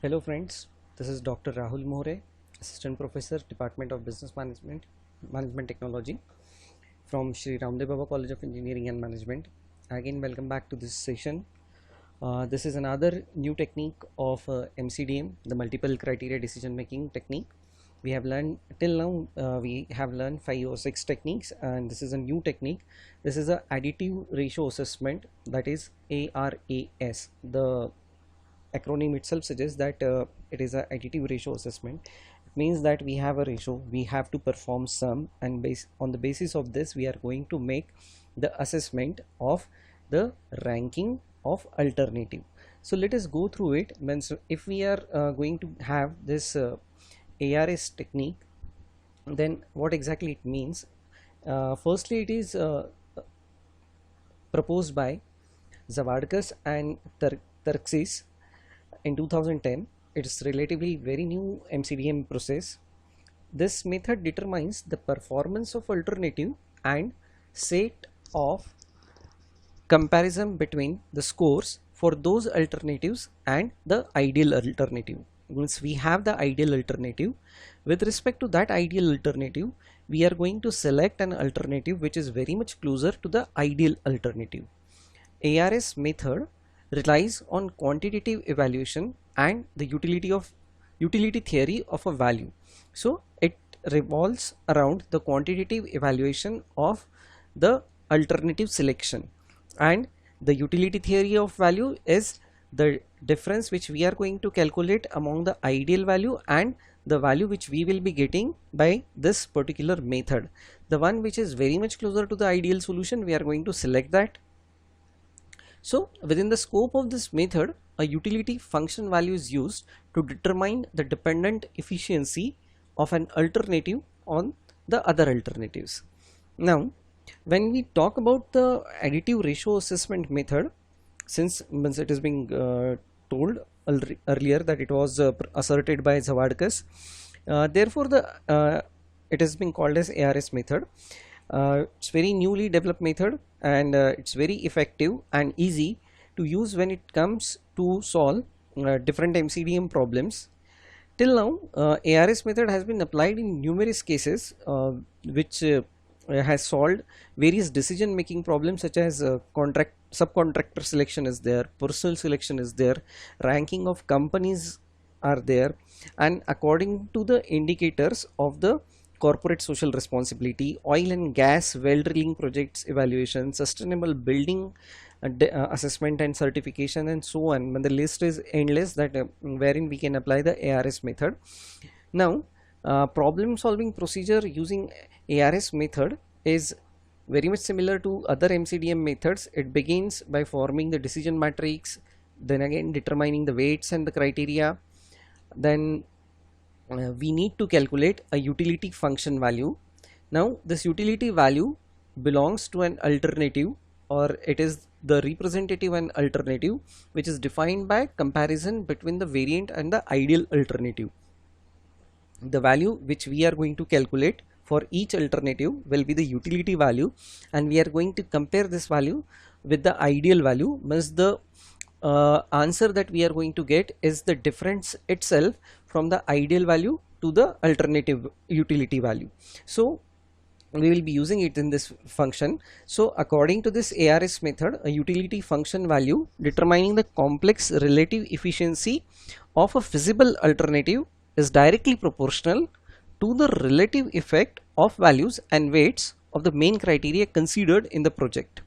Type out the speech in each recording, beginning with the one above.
Hello friends, this is Dr. Rahul More, Assistant Professor, Department of Business Management, Management Technology from Shri Ramdev Baba College of Engineering and Management. Again, welcome back to this session. This is another new technique of MCDM, the multiple criteria decision making technique. We have learned till now, we have learned 5 or 6 techniques, and this is a new technique. This is a additive ratio assessment, that is ARAS. The acronym itself suggests that it is a additive ratio assessment. It means that we have a ratio, we have to perform sum, and on the basis of this we are going to make the assessment of the ranking of alternative. So let us go through it. Means if we are going to have this ARS technique, then what exactly it means. Firstly, it is proposed by Zavadkas and Turksis in 2010. It is relatively very new MCDM process. This method determines the performance of alternative and set of comparison between the scores for those alternatives and the ideal alternative. Means we have the ideal alternative. With respect to that ideal alternative, we are going to select an alternative which is very much closer to the ideal alternative. ARS method relies on quantitative evaluation and the utility theory of a value. So it revolves around the quantitative evaluation of the alternative selection, and the utility theory of value is the difference which we are going to calculate among the ideal value and the value which we will be getting by this particular method. The one which is very much closer to the ideal solution, we are going to select that. So within the scope of this method, a utility function value is used to determine the dependent efficiency of an alternative on the other alternatives. Now, when we talk about the additive ratio assessment method, since it is being told earlier that it was asserted by Zavadkas, therefore it has been called as ARS method. It's very newly developed method, and it's very effective and easy to use when it comes to solve different MCDM problems. Till now, ARS method has been applied in numerous cases which has solved various decision making problems, such as subcontractor selection is there, personal selection is there, ranking of companies are there, and according to the indicators of the corporate social responsibility, oil and gas well drilling projects evaluation, sustainable building assessment and certification, and so on. When the list is endless, that wherein we can apply the ARS method. Now, problem solving procedure using ARS method is very much similar to other MCDM methods. It begins by forming the decision matrix, then again determining the weights and the criteria, then we need to calculate a utility function value. Now this utility value belongs to an alternative, or it is the representative and alternative, which is defined by comparison between the variant and the ideal alternative. The value which we are going to calculate for each alternative will be the utility value, and we are going to compare this value with the ideal value. Means the answer that we are going to get is the difference itself from the ideal value to the alternative utility value. So we will be using it in this function. So according to this ARS method, a utility function value determining the complex relative efficiency of a feasible alternative is directly proportional to the relative effect of values and weights of the main criteria considered in the project.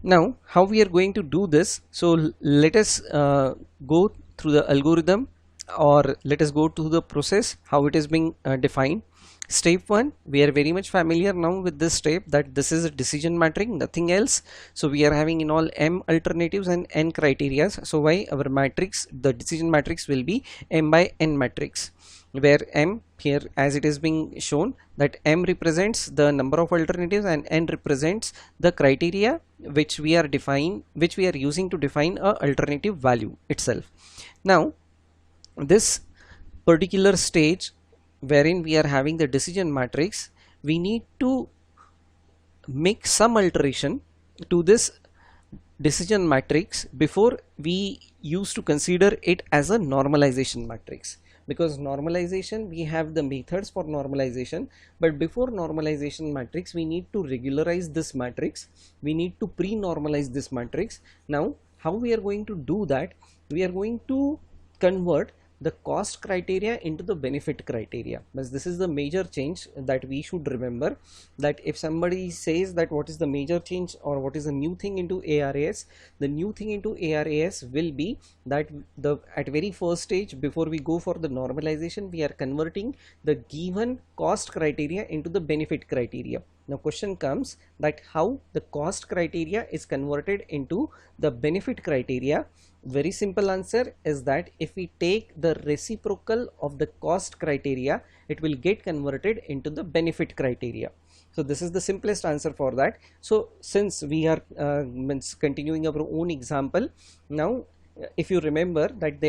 Now, how we are going to do this? So let us go through the algorithm, or let us go to the process, how it is being defined. Step 1, we are very much familiar now with this step, that this is a decision matrix, nothing else. So we are having in all m alternatives and n criteria. So why our matrix, the decision matrix, will be m by n matrix, where m here, as it is being shown, that m represents the number of alternatives and n represents the criteria which we are using to define a alternative value itself. Now this particular stage wherein we are having the decision matrix, we need to make some alteration to this decision matrix, before we used to consider it as a normalization matrix, because normalization, we have the methods for normalization, but before normalization matrix we need to regularize this matrix, we need to pre-normalize this matrix. Now how we are going to do that? We are going to convert the cost criteria into the benefit criteria. But this is the major change that we should remember, that if somebody says that what is the major change or what is the new thing into ARAS, the new thing into ARAS will be that at very first stage, before we go for the normalization, we are converting the given cost criteria into the benefit criteria. Now question comes that how the cost criteria is converted into the benefit criteria. Very simple answer is that if we take the reciprocal of the cost criteria, it will get converted into the benefit criteria. So this is the simplest answer for that. So since we are continuing our own example, now if you remember that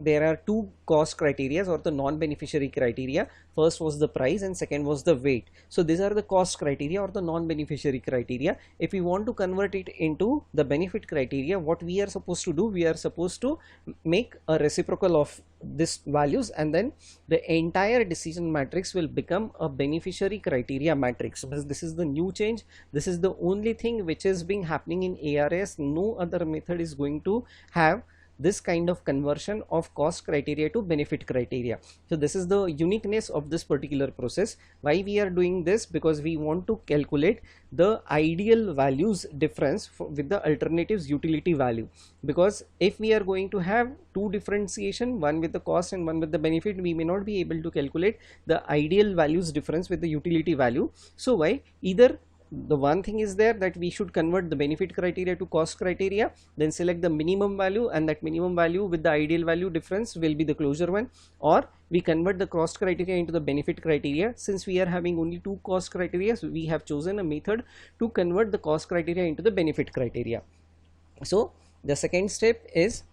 there are two cost criteria or the non-beneficiary criteria. First was the price and second was the weight. So these are the cost criteria or the non-beneficiary criteria. If we want to convert it into the benefit criteria, what we are supposed to do, we are supposed to make a reciprocal of this values, and then the entire decision matrix will become a beneficiary criteria matrix. Because this is the new change, this is the only thing which is being happening in ARAS. No other method is going to have this kind of conversion of cost criteria to benefit criteria. So this is the uniqueness of this particular process. Why we are doing this? Because we want to calculate the ideal values difference with the alternatives utility value. Because if we are going to have two differentiation, one with the cost and one with the benefit, we may not be able to calculate the ideal values difference with the utility value. So why? Either the one thing is there that we should convert the benefit criteria to cost criteria, then select the minimum value, and that minimum value with the ideal value difference will be the closure one, or we convert the cost criteria into the benefit criteria. Since we are having only two cost criteria, so we have chosen a method to convert the cost criteria into the benefit criteria. So the second step is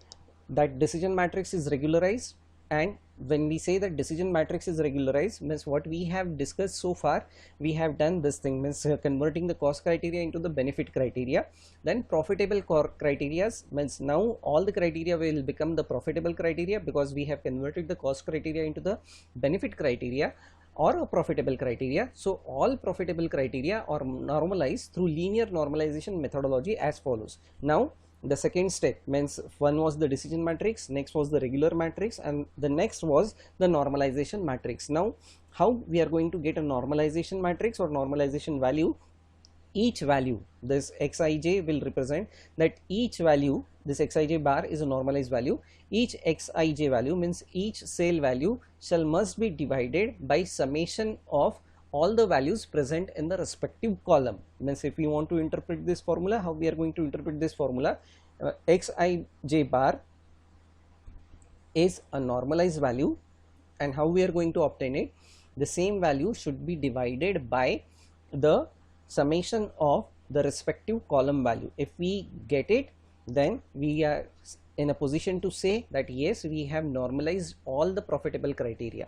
that decision matrix is regularized, and when we say that decision matrix is regularized, means what we have discussed so far, we have done this thing, means converting the cost criteria into the benefit criteria. Then profitable criteria, means now all the criteria will become the profitable criteria, because we have converted the cost criteria into the benefit criteria or a profitable criteria. So all profitable criteria are normalized through linear normalization methodology as follows. Now the second step means one was the decision matrix, next was the regular matrix, and the next was the normalization matrix. Now how we are going to get a normalization matrix or normalization value? Each value, this xij will represent that each value, this xij bar is a normalized value. Each xij value means each sale value must be divided by summation of all the values present in the respective column. Means if we want to interpret this formula, how we are going to interpret this formula? Xij bar is a normalized value, and how we are going to obtain it? The same value should be divided by the summation of the respective column value. If we get it, then we are in a position to say that yes, we have normalized all the profitable criteria.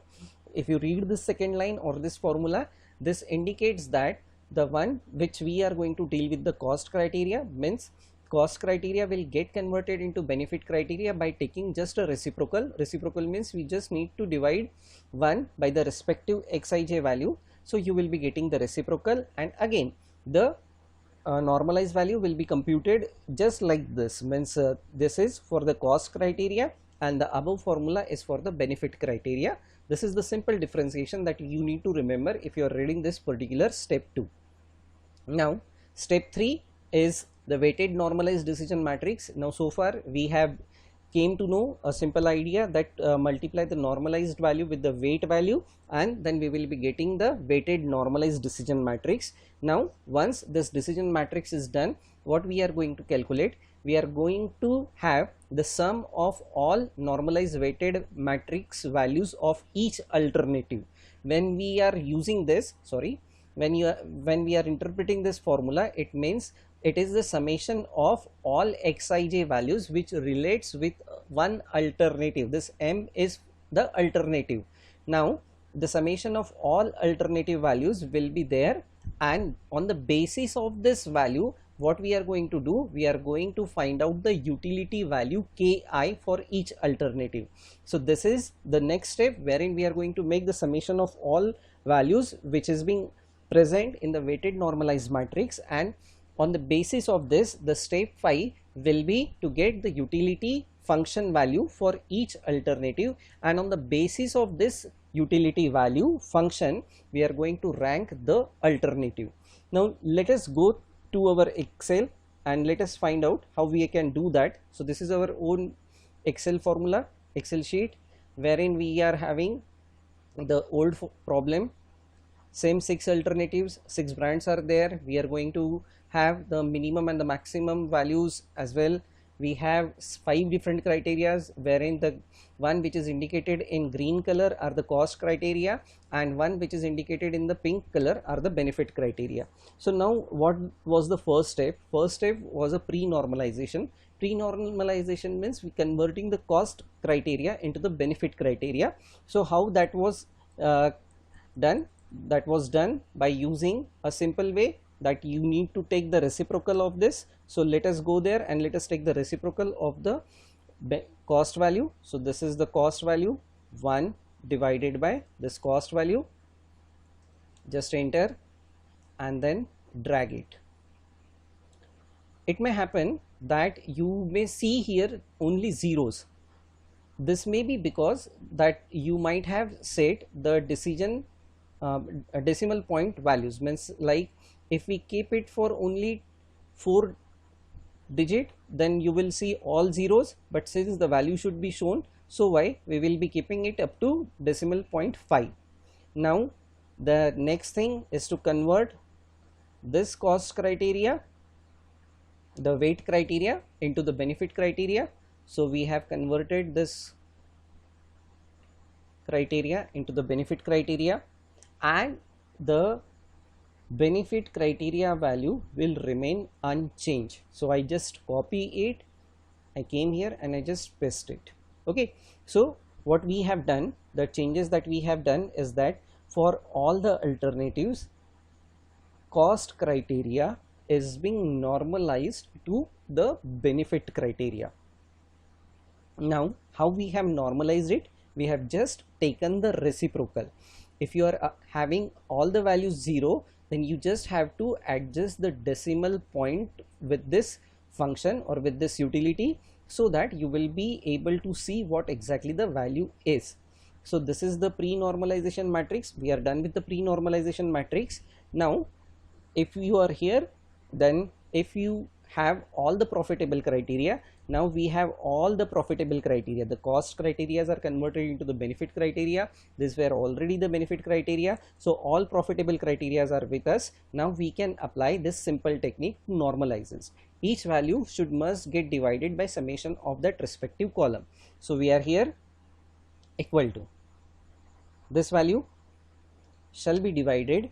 If you read this second line or this formula, this indicates that the one which we are going to deal with the cost criteria, means cost criteria will get converted into benefit criteria by taking just a reciprocal. Reciprocal means we just need to divide 1 by the respective xij value. So you will be getting the reciprocal, and again the normalized value will be computed just like this. Means this is for the cost criteria and the above formula is for the benefit criteria. This is the simple differentiation that you need to remember if you are reading this particular step 2. Now step 3 is the weighted normalized decision matrix. Now so far we have came to know a simple idea that multiply the normalized value with the weight value, and then we will be getting the weighted normalized decision matrix. Now once this decision matrix is done, what we are going to calculate? We are going to have the sum of all normalized weighted matrix values of each alternative. When we are using this, when we are interpreting this formula, it means it is the summation of all xij values which relates with one alternative. This m is the alternative. Now the summation of all alternative values will be there, and on the basis of this value what we are going to do, we are going to find out the utility value ki for each alternative. So this is the next step wherein we are going to make the summation of all values which is being present in the weighted normalized matrix, and on the basis of this, the step 5 will be to get the utility function value for each alternative, and on the basis of this utility value function we are going to rank the alternative. Now let us go to our Excel and let us find out how we can do that. So this is our own Excel formula, Excel sheet, wherein we are having the old problem, same 6 alternatives, 6 brands are there. We are going to have the minimum and the maximum values as well. We have 5 different criterias, wherein the one which is indicated in green color are the cost criteria, and one which is indicated in the pink color are the benefit criteria. So now what was the first step? First step was a pre-normalization. Pre-normalization means we converting the cost criteria into the benefit criteria. So how that was done? That was done by using a simple way that you need to take the reciprocal of this. So let us go there and let us take the reciprocal of the cost value. So this is the cost value, 1 divided by this cost value. Just enter and then drag it. It may happen that you may see here only zeros. This may be because that you might have set the decimal point values, means like if we keep it for only 4 digit, then you will see all zeros, but since the value should be shown, so why we will be keeping it up to decimal point 5. Now the next thing is to convert this cost criteria, the weight criteria, into the benefit criteria. So we have converted this criteria into the benefit criteria, and the benefit criteria value will remain unchanged. So I just copy it, I came here and I just paste it. Okay, so what we have done, the changes that we have done is that for all the alternatives, cost criteria is being normalized to the benefit criteria. Now how we have normalized it? We have just taken the reciprocal. If you are having all the values 0, then you just have to adjust the decimal point with this function or with this utility, so that you will be able to see what exactly the value is. So this is the pre-normalization matrix. We are done with the pre-normalization matrix. Now if you are here, then if you have all the profitable criteria, now we have all the profitable criteria. The cost criteria are converted into the benefit criteria. These were already the benefit criteria. So all profitable criteria are with us. Now we can apply this simple technique to normalizes. Each value must get divided by summation of that respective column. So we are here equal to this value shall be divided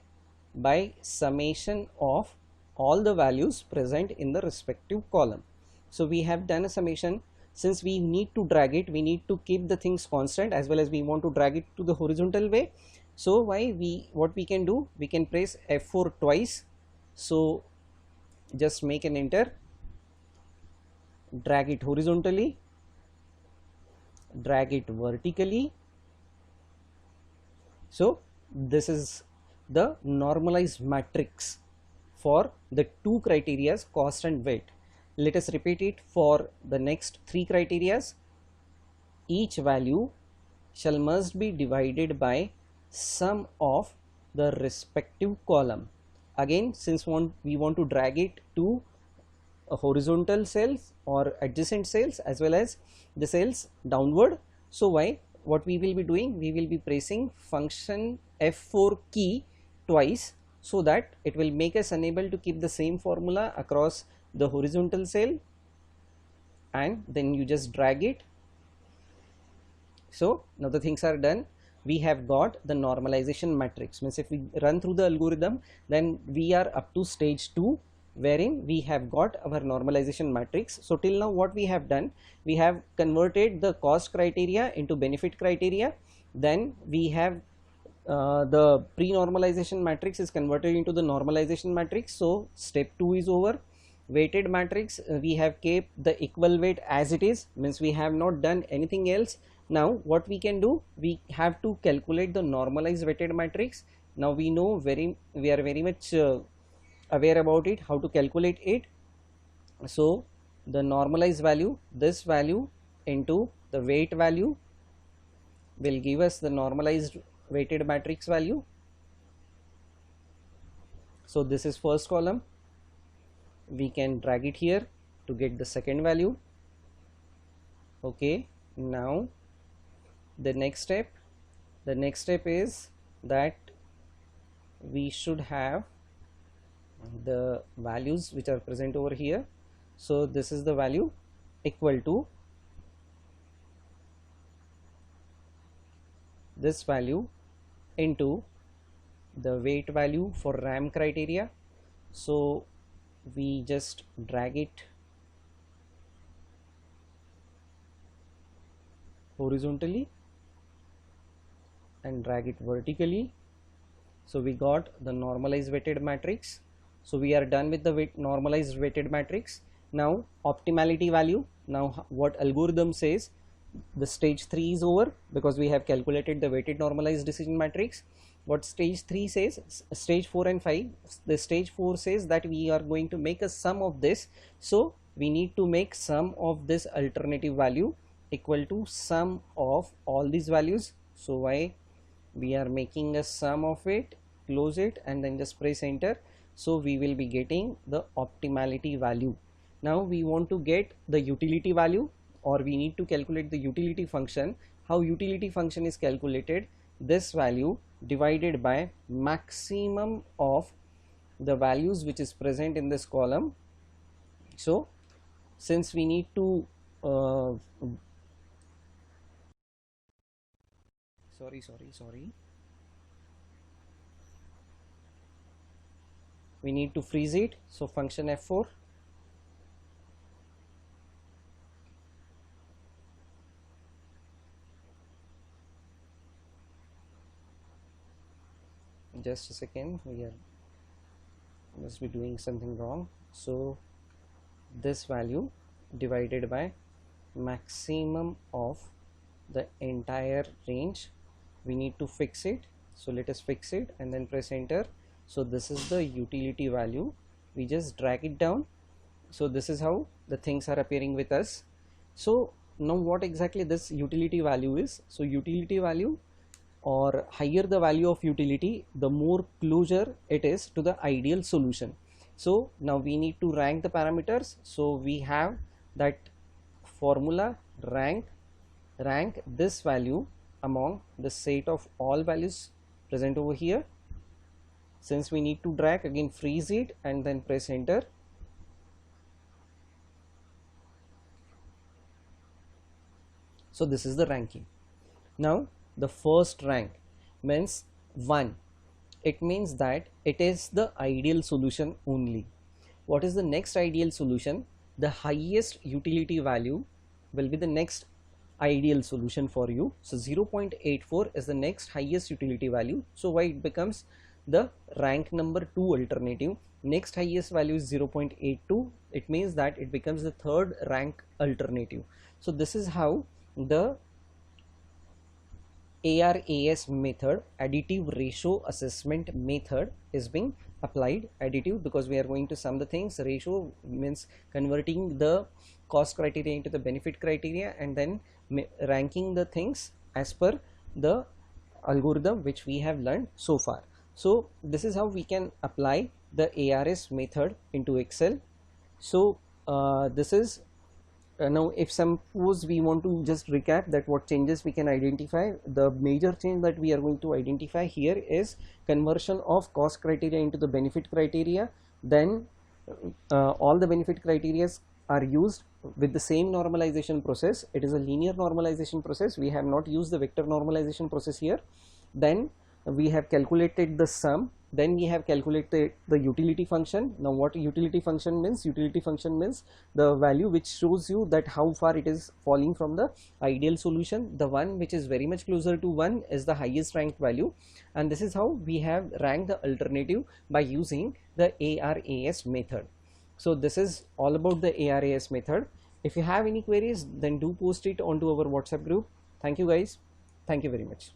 by summation of all the values present in the respective column. So we have done a summation. Since we need to drag it, we need to keep the things constant, as well as we want to drag it to the horizontal way. So what we can do, we can press F4 twice. So just make an enter, drag it horizontally, drag it vertically. So this is the normalized matrix for the two criterias, cost and weight. Let us repeat it for the next 3 criterias. Each value must be divided by sum of the respective column. Again, since we want to drag it to a horizontal cells or adjacent cells as well as the cells downward. So what we will be doing, we will be pressing function F4 key twice, so that it will make us unable to keep the same formula across the horizontal cell, and then you just drag it. So now the things are done. We have got the normalization matrix, means if we run through the algorithm, then we are up to stage 2, wherein we have got our normalization matrix. So till now what we have done, we have converted the cost criteria into benefit criteria. Then we have the pre-normalization matrix is converted into the normalization matrix. So step 2 is over. weighted matrix, we have kept the equal weight as it is, means we have not done anything else. Now what we can do, we have to calculate the normalized weighted matrix. Now we know we are very much aware about it, how to calculate it. So the normalized value, this value into the weight value, will give us the normalized weighted matrix value. So this is first column, we can drag it here to get the second value. Okay, now the next step is that we should have the values which are present over here. So this is the value equal to this value into the weight value for RAM criteria. So we just drag it horizontally and drag it vertically. So we got the normalized weighted matrix. So we are done with the normalized weighted matrix. Now optimality value. Now what algorithm says, the stage 3 is over because we have calculated the weighted normalized decision matrix. What stage 3 says, stage 4 and 5, the stage 4 says that we are going to make a sum of this. So we need to make sum of this alternative value equal to sum of all these values. So why we are making a sum of it, close it and then just press enter. So we will be getting the optimality value. Now we want to get the utility value, or we need to calculate the utility function. How utility function is calculated? This value divided by maximum of the values which is present in this column. So since we need to we need to freeze it. So function F4, just a second, we are must be doing something wrong. So this value divided by maximum of the entire range, we need to fix it. So let us fix it and then press enter. So this is the utility value, we just drag it down. So this is how the things are appearing with us. So now what exactly this utility value is? So utility value, or higher the value of utility, the more closer it is to the ideal solution. So now we need to rank the parameters. So we have that formula, rank this value among the set of all values present over here. Since we need to drag, again freeze it and then press enter. So this is the ranking. Now the first rank means 1. It means that it is the ideal solution only. What is the next ideal solution? The highest utility value will be the next ideal solution for you. So 0.84 is the next highest utility value. So why it becomes the rank number 2 alternative. Next highest value is 0.82. It means that it becomes the third rank alternative. So this is how the ARAS method, additive ratio assessment method, is being applied. Additive because we are going to sum the things, ratio means converting the cost criteria into the benefit criteria and then ranking the things as per the algorithm which we have learned so far. So this is how we can apply the ARAS method into Excel. So this is now if suppose we want to just recap that what changes we can identify. The major change that we are going to identify here is conversion of cost criteria into the benefit criteria. Then all the benefit criteria are used with the same normalization process. It is a linear normalization process. We have not used the vector normalization process here. Then we have calculated the sum. Then we have calculated the utility function. Now what utility function means? Utility function means the value which shows you that how far it is falling from the ideal solution. The one which is very much closer to 1 is the highest ranked value, and this is how we have ranked the alternative by using the ARAS method. So this is all about the ARAS method. If you have any queries, then do post it onto our WhatsApp group. Thank you guys. Thank you very much.